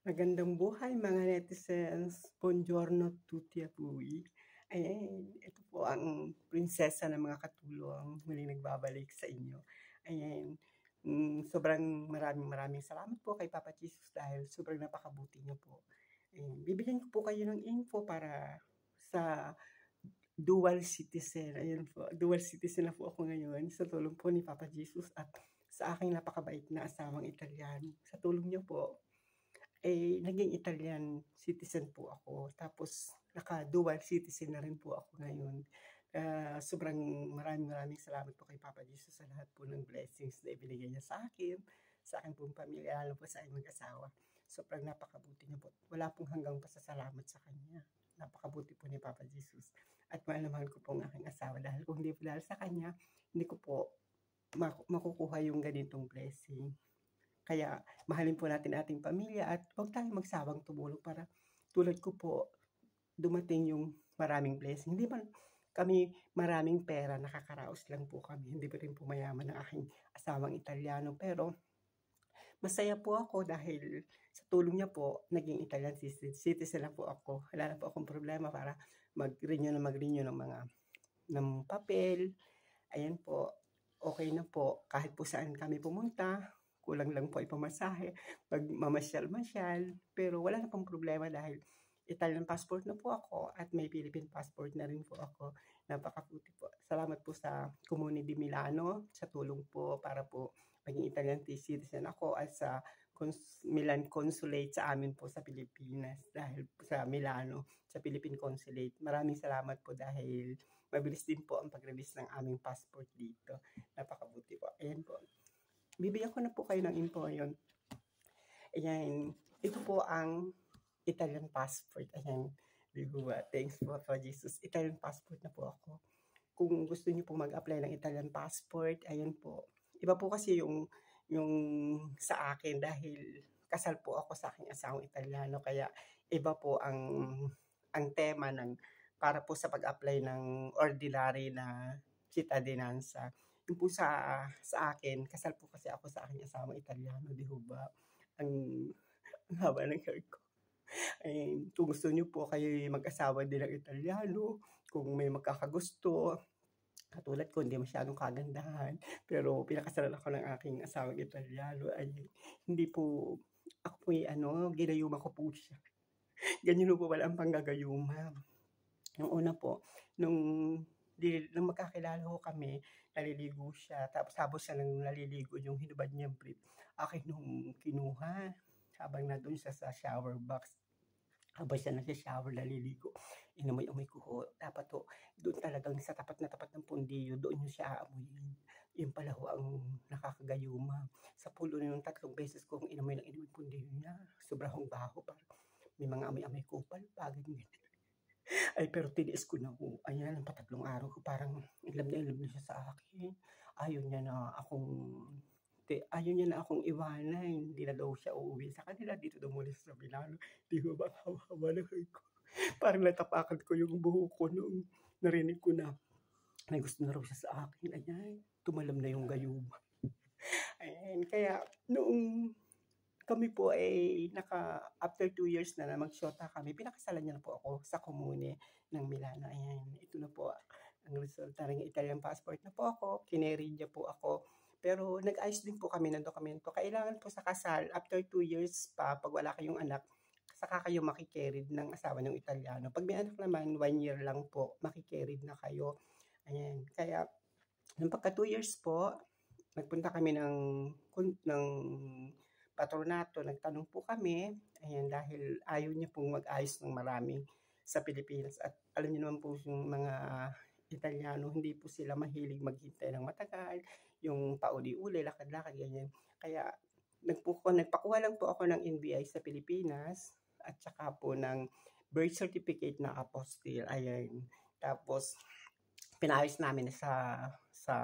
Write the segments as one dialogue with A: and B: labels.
A: Magandang buhay mga netizens, buongiorno tutti a voi. Ayan, ito po ang prinsesa ng mga katulong muling nagbabalik sa inyo. Ayan, sobrang maraming salamat po kay Papa Jesus dahil sobrang napakabuti niyo po. Ayan, bibigyan ko po kayo ng info para sa dual citizen. Ayun po, dual citizen na po ako ngayon sa tulong po ni Papa Jesus at sa aking napakabait na asawang Italiano. Sa tulong niyo po, naging Italian citizen po ako. Tapos naka-dual citizen na rin po ako ngayon. Sobrang maraming salamat po kay Papa Jesus sa lahat po ng blessings na ibinigay niya sa aking buong pamilya, lalo po sa aking mag-asawa. Sobrang napakabuti niya po. Wala pong hanggang pasasalamat sa kanya. Napakabuti po ni Papa Jesus. At mahal na mahal ko po ang aking asawa dahil kung hindi po dahil sa kanya, hindi ko po makukuha yung ganitong blessing. Kaya mahalin po natin ating pamilya at huwag tayong magsawang tumulong para tulad ko po dumating yung maraming blessing. Hindi man kami maraming pera, nakakaraos lang po kami. Hindi pa rin po mayaman ang aking asawang Italiano. Pero masaya po ako dahil sa tulong niya po, naging Italian citizen na po ako. Wala na po akong problema para mag-renew ng papel. Ayan po, okay na po. Kahit po saan kami pumunta, kulang lang po ay pamasahe, pag mamasyal-masyal. Pero wala na pong problema dahil Italian passport na po ako at may Philippine passport na rin po ako. Napakabuti po. Salamat po sa Comune di Milano sa tulong po para po maging Italian citizen ako at sa Milan Consulate sa amin po sa Pilipinas dahil sa Milano, sa Philippine Consulate. Maraming salamat po dahil mabilis din po ang pag-release ng aming passport dito. Napakabuti po. Ayan po. Bibigyan ko na po kayo ng info ngayon. Ayan. Ito po ang Italian passport. Ayan. Thanks po for Jesus. Italian passport na po ako. Kung gusto niyo po mag-apply ng Italian passport, ayan po. Iba po kasi yung sa akin dahil kasal po ako sa aking asawang Italiano kaya iba po ang tema ng para po sa pag-apply ng ordinary na cittadinanza. Yung po sa akin, kasal po kasi ako sa aking asawang Italiano, di ho ba? Ang, ang haba ng hair ko. Ay, kung gusto niyo po kayo mag-asawa din ng Italiano, kung may magkakagusto, katulad ko, hindi masyadong kagandahan, pero pinakasalan ako ng aking asawang Italiano, ay hindi po, ako po ginayuma ko po siya. Ganyan po pala ang panggagayuma. Yung una po, nung magkakilala ko kami, naliligo siya, tapos habang siya nang naliligo, yung hinubad niyang brief, akin nung kinuha, habang nandun siya sa shower box, habang siya nagsa-shower, naliligo, inamoy-amoy ko ho. Dapat ho, doon talagang sa tapat na tapat ng pundiyo, doon yung siya aamuyin. Yun pala ho ang nakakagayuma. Sa pulo na yung 3 beses kong inamoy ng inamoy pundiyo niya. Sobrang baho, parang may mga amoy-amoy kupal, ganyan. Ay, pero tiniis ko na ho. Ayan, ang patatlong araw ko, parang ilam na siya sa akin. Ayaw niya na akong iwanan. Hindi na daw siya uuwi sa kanila. Dito daw muna sa Milano. Di ba ba, hawa na ko. Parang natapakan ko yung buho ko nung narinig ko na may gusto na raw siya sa akin. Ayan, tumalam na yung gayuma. Ayan, kaya noong kami po ay after 2 years na magsyota kami, pinakasalan niya na po ako sa Comune ng Milano. Ayan, ito na po ang resulta ng Italian passport na po ako. Kinerid niya po ako. Pero nag-ayos din po kami ng dokumento. Kailangan po sa kasal, after 2 years pa, pag wala kayong anak, saka kayo makikerrid ng asawa ng Italiano. Pag may anak naman, 1 year lang po, makikerrid na kayo. Ayan, kaya nung pagka 2 years po, nagpunta kami ng patronato, nagtanong po kami, ayan, dahil ayaw niya pong mag-ayos ng marami sa Pilipinas. At alam niyo naman po yung mga Italiano, hindi po sila mahilig maghintay ng matagal, yung pauli-uli, lakad-lakad, ganyan. Kaya nagpakuha lang po ako ng NBI sa Pilipinas at saka po ng birth certificate na apostille. Ayan. Tapos, pinayos namin sa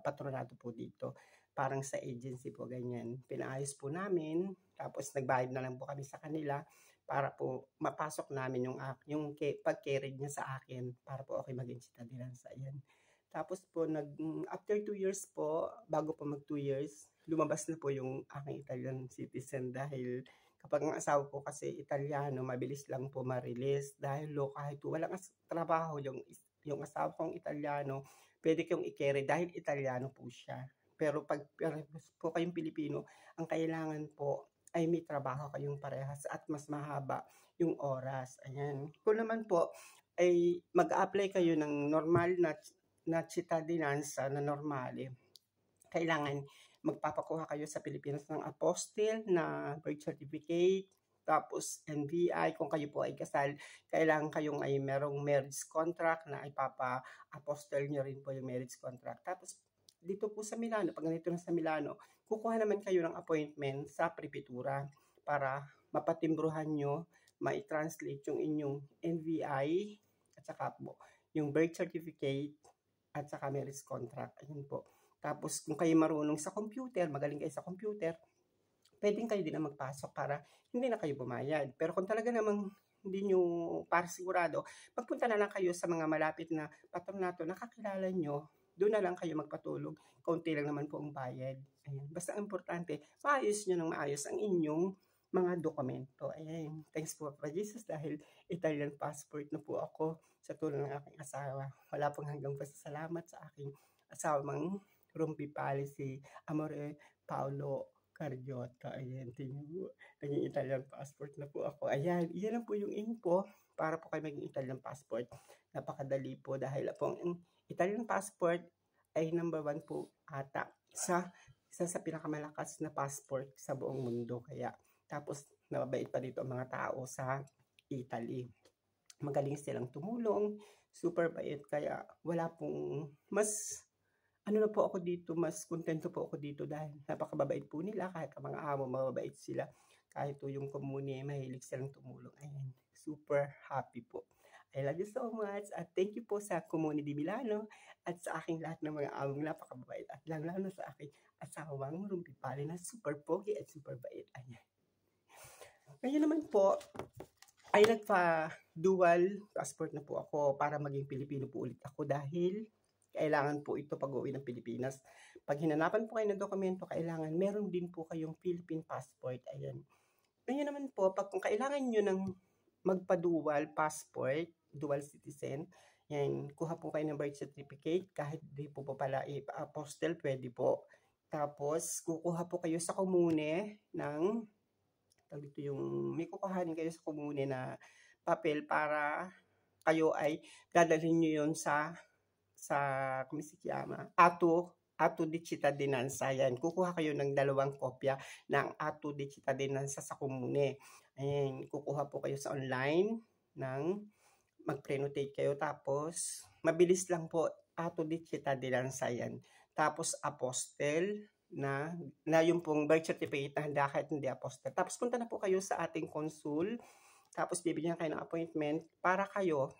A: patronato po dito. Parang sa agency po, ganyan. Pinaayos po namin. Tapos, nagbayad na lang po kami sa kanila para po mapasok namin yung pag-carry niya sa akin para po okay maging citizensa. Ayan. Tapos po, after 2 years po, bago po mag 2 years, lumabas na po yung aking Italian citizen dahil Kapag ang asawa po kasi Italiano, mabilis lang po ma-release dahil kahit walang trabaho yung asawa kong Italiano, pwede kong i-carry dahil Italiano po siya. Pero pag po kayong Pilipino, ang kailangan po ay may trabaho kayong parehas at mas mahaba yung oras. Ayan. Kung naman po ay mag-apply kayo ng normal na cittadinanza na normale, kailangan magpapakuha kayo sa Pilipinas ng apostille na birth certificate, tapos NBI. Kung kayo po ay kasal, kailangan kayong ay merong marriage contract na ipapa-apostille nyo rin po yung marriage contract. Tapos dito po sa Milano, pag ganito na sa Milano, kukuha naman kayo ng appointment sa prepitura para mapatimbruhan nyo, ma-translate yung inyong NBI at saka po yung birth certificate at saka marriage contract. Ayun po. Tapos kung kayo marunong sa computer, magaling kayo sa computer, pwedeng kayo din na magpasok para hindi na kayo bumayad. Pero kung talaga namang hindi nyo para sigurado, magpunta na lang kayo sa mga malapit na patronato na kakilala nyo, doon na lang kayo magpatulog. Kaunti lang naman po ang bayad. Ayan. Basta importante, maayos nyo ng maayos ang inyong mga dokumento. Ayan. Thanks po, Papa Jesus, dahil Italian passport na po ako sa tulong ng aking asawa. Wala pong hanggang pasasalamat sa aking asawang Rompipali, si Amore Paolo Cardiota. Ayan, tingnan naging Italian passport na po ako. Ayan, iyan lang po yung info para po kayo maging Italian passport. Napakadali po dahil po ang Italian passport ay number 1 po ata isa sa pinakamalakas na passport sa buong mundo. Kaya, tapos nababait pa dito ang mga tao sa Italy. Magaling silang tumulong, super bait, kaya wala pong mas ano na po ako dito, mas kontento po ako dito dahil napakababait po nila. Kahit ang mga amo, mababait sila. Kahit po yung komune, mahilig silang tumulong. Ayan, super happy po. I love you so much at thank you po sa Comune di Milano at sa aking lahat ng mga among napakababait at lalo sa aking asawang Rumpipali na super pogi at super bait. Ayan. Ngayon naman po, ay nagpa-dual passport na po ako para maging Pilipino po ulit ako dahil kailangan po ito pag-uwi ng Pilipinas. Pag hinanapan po kayo ng dokumento, kailangan meron din po kayong Philippine passport. Ayan. Ngayon naman po, kung kailangan nyo ng magpa-dual passport, dual citizen, yan, kuha po kayo ng birth certificate, kahit di po pala i-apostle, pwede po. Tapos, kukuha po kayo sa komune ng, dito yung, may kukuhanin kayo sa komune na papel para kayo ay dadalhin nyo yun sa come si chiama, Atto di Cittadinanza. Yan, kukuha kayo ng 2 kopya ng Atto di Cittadinanza sa komune. Ayan, kukuha po kayo sa online mag-prenotate kayo, tapos mabilis lang po, Atto di Cittadinanza yan. Tapos apostel na yung pong birth certificate na handa kahit hindi apostel. Tapos punta na po kayo sa ating consul, tapos bibigyan kayo ng appointment para kayo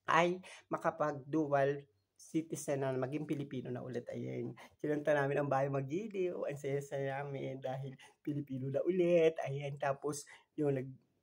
A: ay makapag-dual citizen na maging Pilipino na ulit. Ayan. Kinanta namin ang bahay Magiliw. Ang saya-saya namin dahil Pilipino na ulit. Ayan. Tapos yung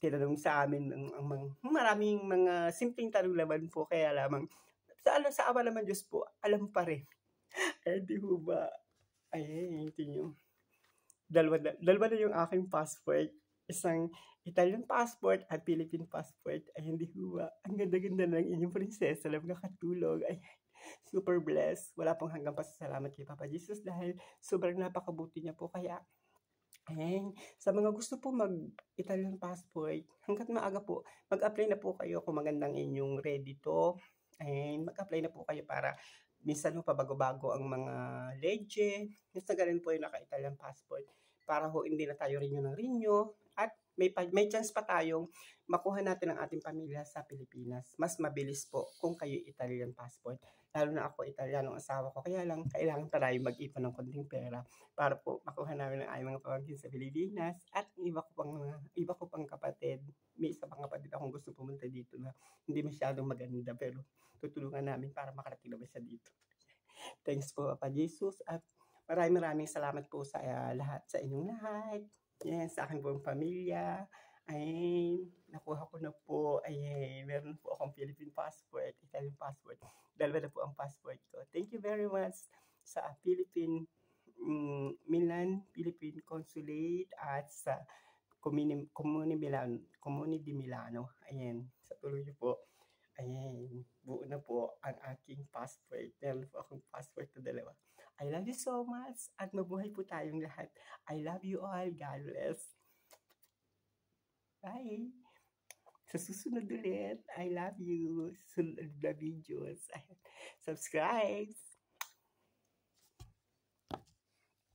A: tinanong sa amin maraming mga simpleng tanong naman po. Kaya lamang sa awa naman Diyos po, alam pa rin. Eh di ho ba? Ayan. Tingnan. Dalawa na yung aking passport. Isang Italian passport at Philippine passport. Ay, hindi ho ba? Ang ganda-ganda ng inyong prinsesa. Alam na katulog. Ay, super blessed. Wala pong hanggang pasasalamat kay Papa Jesus dahil sobrang napakabuti niya po. Kaya, ayan, sa mga gusto po mag-Italian passport, hanggat maaga po, mag-apply na po kayo kung magandang inyong ready to. Ayan, mag-apply na po kayo para minsan mo pabago-bago ang mga legye. Minsan ganun po yung naka-Italian passport para ho hindi na tayo renew at may chance pa tayong makuha natin ang ating pamilya sa Pilipinas. Mas mabilis po kung kayo Italian passport. Lalo na ako Italiano ang asawa ko. Kaya lang, kailangan tayo mag-ipon ng konting pera para po makuha namin ang aming mga pamangkin sa Pilipinas at iba ko pang kapatid. May isa pang kapatid akong gusto pumunta dito na hindi masyadong maganda pero tutulungan namin para makarating naman siya dito. Thanks po, Papa Jesus, at maraming salamat po sa lahat, sa inyong lahat. Yan, sa aking buong pamilya. Ay, nakuha ko na po. Ay, meron po akong Philippine passport, Italian passport. Dalawa na po ang passport ko. Thank you very much sa Milan Philippine Consulate at sa Comune di Milano. Ayan, sa tuloy niyo po. Ayan, buo na po ang aking passport. Meron po akong passport na dalawa. I love you so much at mabuhay po tayong lahat. I love you all. God bless. Bye! Sa susunod ulit, I love you. Sunod na videos. Subscribe!